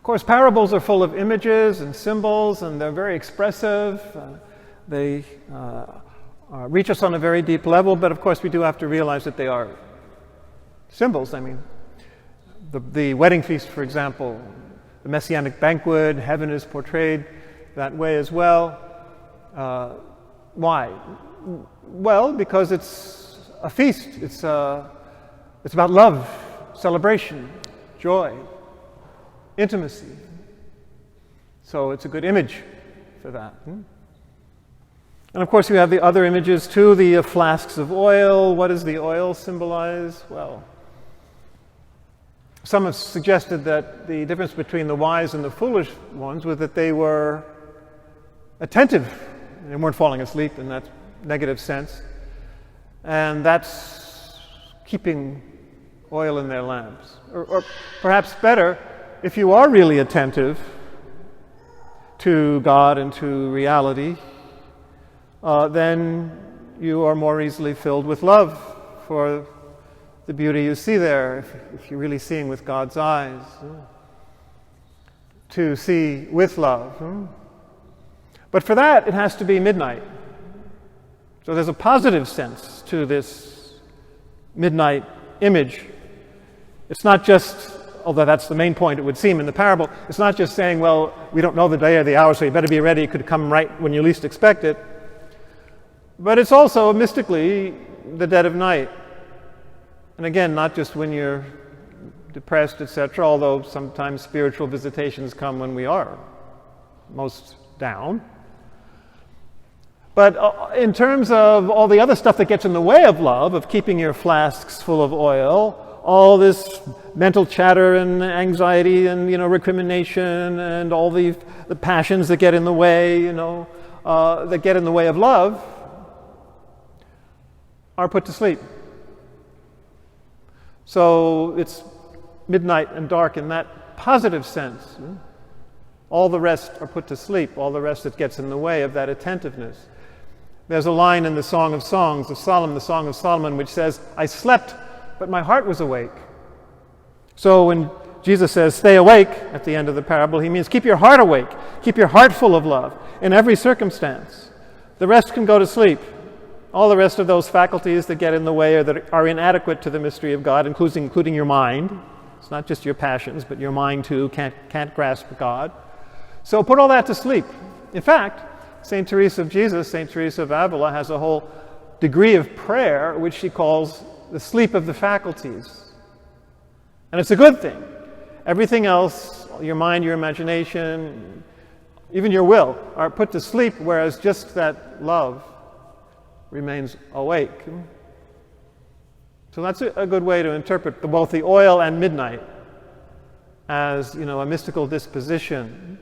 course, parables are full of images and symbols, and they're very expressive. They reach us on a very deep level, but of course we do have to realize that they are symbols. I mean, the wedding feast, for example, the messianic banquet, heaven is portrayed that way as well. Why? Well, because it's a feast. It's about love, celebration, joy, intimacy. So it's a good image for that. And of course you have the other images too, the flasks of oil. What does the oil symbolize? Well, some have suggested that the difference between the wise and the foolish ones was that they were attentive. They weren't falling asleep in that negative sense. And that's keeping oil in their lamps. Or perhaps better, if you are really attentive to God and to reality, then you are more easily filled with love for the beauty you see there, if you're really seeing with God's eyes. To see with love. But for that, it has to be midnight. So there's a positive sense to this midnight image. It's not just, although that's the main point it would seem in the parable, it's not just saying, well, we don't know the day or the hour, so you better be ready. It could come right when you least expect it. But it's also mystically the dead of night. And again, not just when you're depressed, etc., although sometimes spiritual visitations come when we are most down. But in terms of all the other stuff that gets in the way of love, of keeping your flasks full of oil, all this mental chatter and anxiety and, recrimination and all the passions that get in the way, that get in the way of love, are put to sleep. So it's midnight and dark in that positive sense. All the rest are put to sleep, all the rest that gets in the way of that attentiveness. There's a line in the Song of Songs of Solomon, the Song of Solomon, which says, I slept, but my heart was awake. So when Jesus says, stay awake at the end of the parable, he means keep your heart awake, keep your heart full of love in every circumstance. The rest can go to sleep. All the rest of those faculties that get in the way or that are inadequate to the mystery of God, including your mind. It's not just your passions, but your mind too can't grasp God. So put all that to sleep. In fact, St. Teresa of Jesus, St. Teresa of Avila, has a whole degree of prayer which she calls the sleep of the faculties. And it's a good thing. Everything else, your mind, your imagination, even your will, are put to sleep, whereas just that love remains awake. So that's a good way to interpret both the oil and midnight as, a mystical disposition.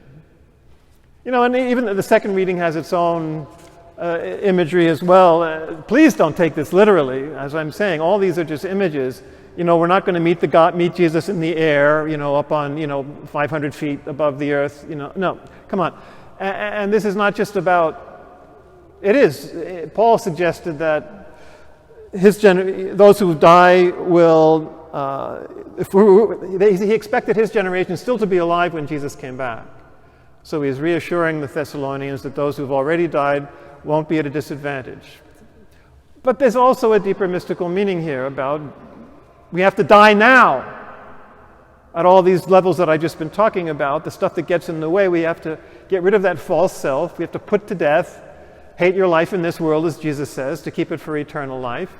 And even the second reading has its own imagery as well. Please don't take this literally. As I'm saying, all these are just images. We're not going to meet Jesus in the air, up on, 500 feet above the earth. No, come on. And this is not just about. It is. Paul suggested that those who die will. He expected his generation still to be alive when Jesus came back. So he's reassuring the Thessalonians that those who've already died won't be at a disadvantage. But there's also a deeper mystical meaning here about we have to die now. At all these levels that I've just been talking about, the stuff that gets in the way, we have to get rid of that false self. We have to put to death, hate your life in this world, as Jesus says, to keep it for eternal life.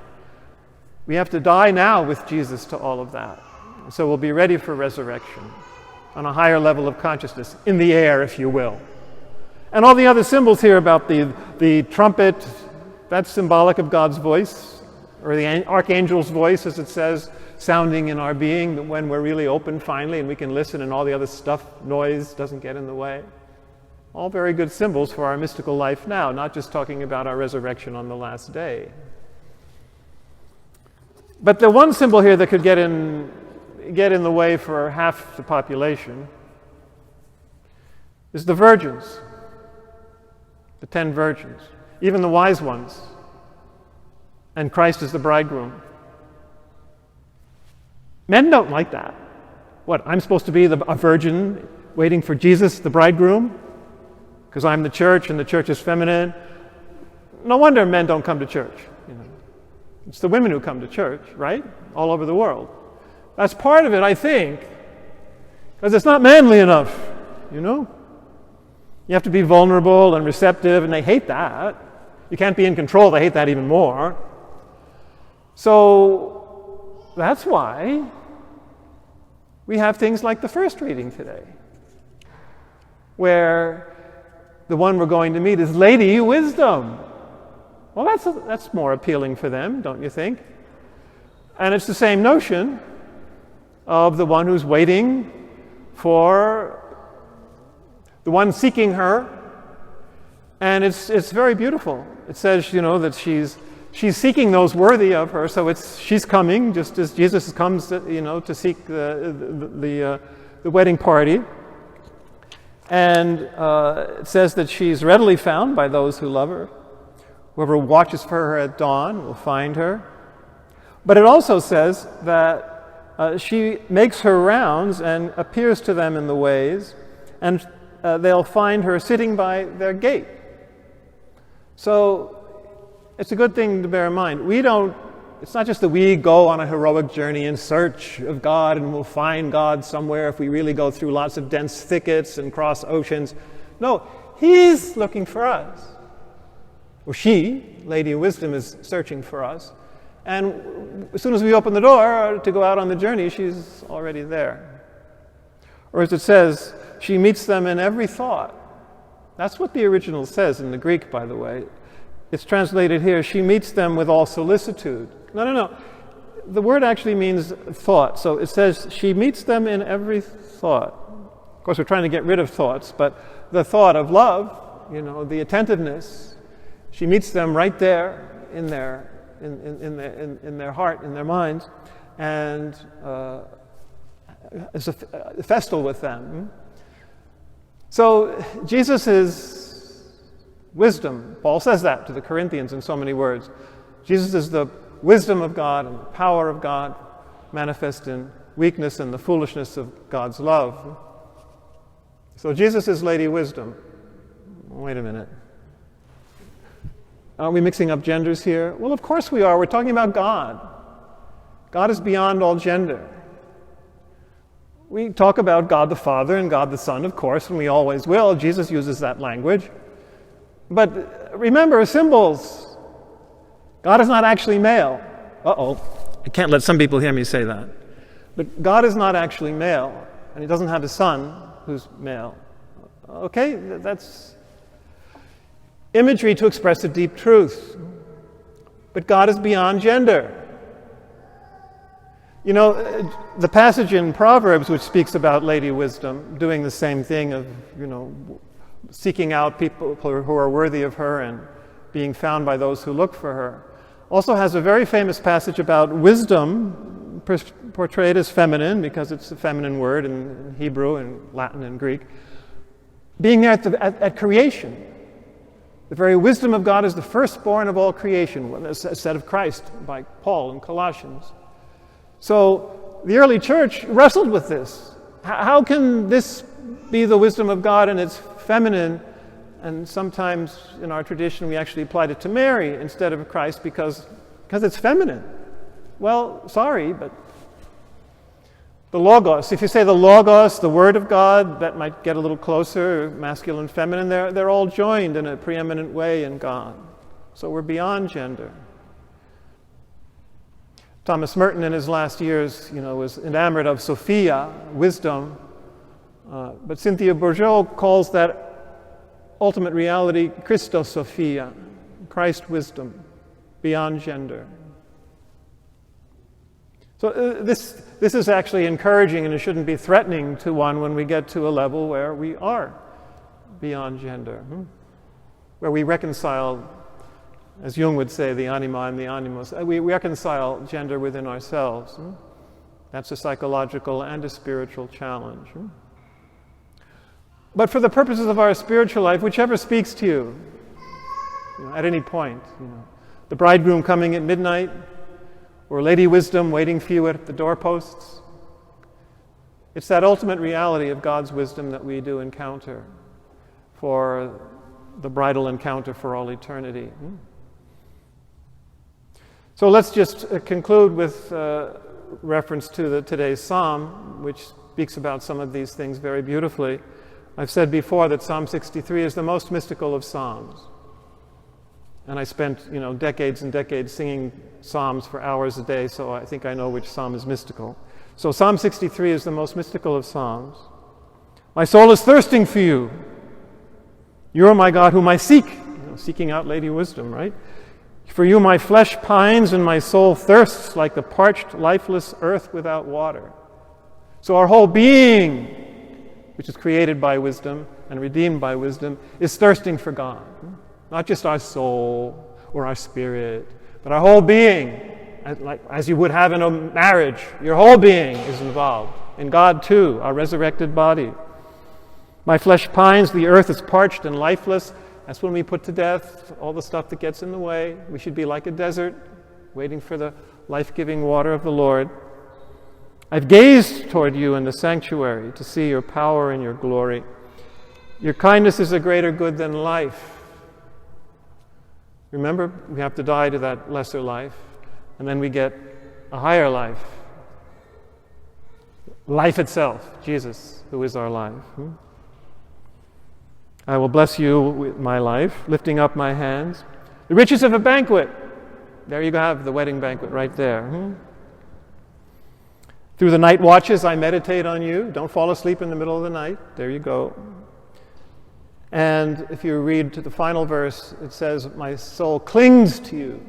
We have to die now with Jesus to all of that. So we'll be ready for resurrection on a higher level of consciousness, in the air, if you will. And all the other symbols here about the trumpet, that's symbolic of God's voice, or the archangel's voice, as it says, sounding in our being when we're really open finally and we can listen and all the other stuff, noise, doesn't get in the way. All very good symbols for our mystical life now, not just talking about our resurrection on the last day. But the one symbol here that could get in the way for half the population is the virgins, the 10 virgins, even the wise ones, and Christ is the bridegroom. Men don't like that. What, I'm supposed to be a virgin waiting for Jesus, the bridegroom, because I'm the church and the church is feminine. No wonder men don't come to church. It's the women who come to church, right? All over the world. That's part of it, I think, because it's not manly enough, You have to be vulnerable and receptive, and they hate that. You can't be in control, they hate that even more. So that's why we have things like the first reading today, where the one we're going to meet is Lady Wisdom. Well, that's more appealing for them, don't you think? And it's the same notion of the one who's waiting for the one seeking her, and it's very beautiful. It says, that she's seeking those worthy of her. So she's coming, just as Jesus comes, to seek the wedding party. And it says that she's readily found by those who love her. Whoever watches for her at dawn will find her. But it also says that she makes her rounds and appears to them in the ways, and they'll find her sitting by their gate. So it's a good thing to bear in mind. It's not just that we go on a heroic journey in search of God and we'll find God somewhere if we really go through lots of dense thickets and cross oceans. No, He's looking for us. Or she, Lady Wisdom, is searching for us. And as soon as we open the door to go out on the journey, she's already there. Or as it says, she meets them in every thought. That's what the original says in the Greek, by the way. It's translated here, she meets them with all solicitude. No. The word actually means thought. So it says she meets them in every thought. Of course, we're trying to get rid of thoughts, but the thought of love, the attentiveness, she meets them right there in their heart, in their minds, and is a festal with them. So Jesus is wisdom. Paul says that to the Corinthians in so many words. Jesus is the wisdom of God and the power of God manifest in weakness and the foolishness of God's love. So Jesus is Lady Wisdom. Wait a minute. Are we mixing up genders here? Well, of course we are. We're talking about God. God is beyond all gender. We talk about God the Father and God the Son, of course, and we always will. Jesus uses that language. But remember, symbols. God is not actually male. I can't let some people hear me say that. But God is not actually male, and He doesn't have a son who's male. Okay, that's imagery to express a deep truth. But God is beyond gender. The passage in Proverbs which speaks about Lady Wisdom doing the same thing of, seeking out people who are worthy of her and being found by those who look for her, also has a very famous passage about wisdom portrayed as feminine, because it's a feminine word in Hebrew and Latin and Greek, being there at creation. The very wisdom of God is the firstborn of all creation, as said of Christ by Paul in Colossians. So the early church wrestled with this. How can this be the wisdom of God and it's feminine? And sometimes in our tradition we actually applied it to Mary instead of Christ because it's feminine. Well, sorry, but the Logos, if you say the Logos, the Word of God, that might get a little closer, masculine, feminine, they're all joined in a preeminent way in God. So we're beyond gender. Thomas Merton in his last years, was enamored of Sophia, wisdom, but Cynthia Bourgeault calls that ultimate reality Christosophia, Christ wisdom, beyond gender. So this is actually encouraging, and it shouldn't be threatening to one when we get to a level where we are beyond gender, where we reconcile, as Jung would say, the anima and the animus. We reconcile gender within ourselves. That's a psychological and a spiritual challenge. But for the purposes of our spiritual life, whichever speaks to you, at any point, the bridegroom coming at midnight, or Lady Wisdom waiting for you at the doorposts, It's that ultimate reality of God's wisdom that we do encounter for the bridal encounter for all eternity. So let's just conclude with reference to today's psalm, which speaks about some of these things very beautifully. I've said before that Psalm 63 is the most mystical of psalms. And I spent, decades and decades singing psalms for hours a day, so I think I know which psalm is mystical. So Psalm 63 is the most mystical of psalms. My soul is thirsting for you. You are my God whom I seek. Seeking out Lady Wisdom, right? For you my flesh pines and my soul thirsts like the parched, lifeless earth without water. So our whole being, which is created by wisdom and redeemed by wisdom, is thirsting for God. Not just our soul or our spirit, but our whole being, as you would have in a marriage. Your whole being is involved. In God too, our resurrected body. My flesh pines, the earth is parched and lifeless. That's when we put to death all the stuff that gets in the way. We should be like a desert, waiting for the life-giving water of the Lord. I've gazed toward you in the sanctuary to see your power and your glory. Your kindness is a greater good than life. Remember, we have to die to that lesser life, and then we get a higher life. Life itself, Jesus, who is our life. I will bless you with my life, lifting up my hands. The riches of a banquet. There you have the wedding banquet right there. Through the night watches, I meditate on you. Don't fall asleep in the middle of the night. There you go. And if you read to the final verse, it says, my soul clings to you.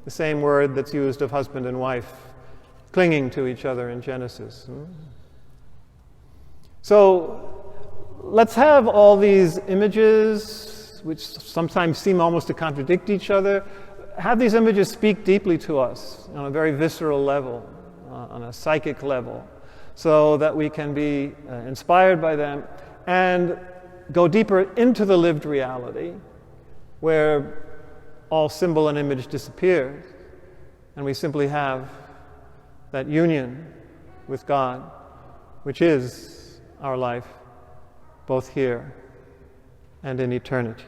The same word that's used of husband and wife, clinging to each other in Genesis. So let's have all these images, which sometimes seem almost to contradict each other, have these images speak deeply to us on a very visceral level, on a psychic level, so that we can be inspired by them and go deeper into the lived reality where all symbol and image disappears and we simply have that union with God, which is our life both here and in eternity.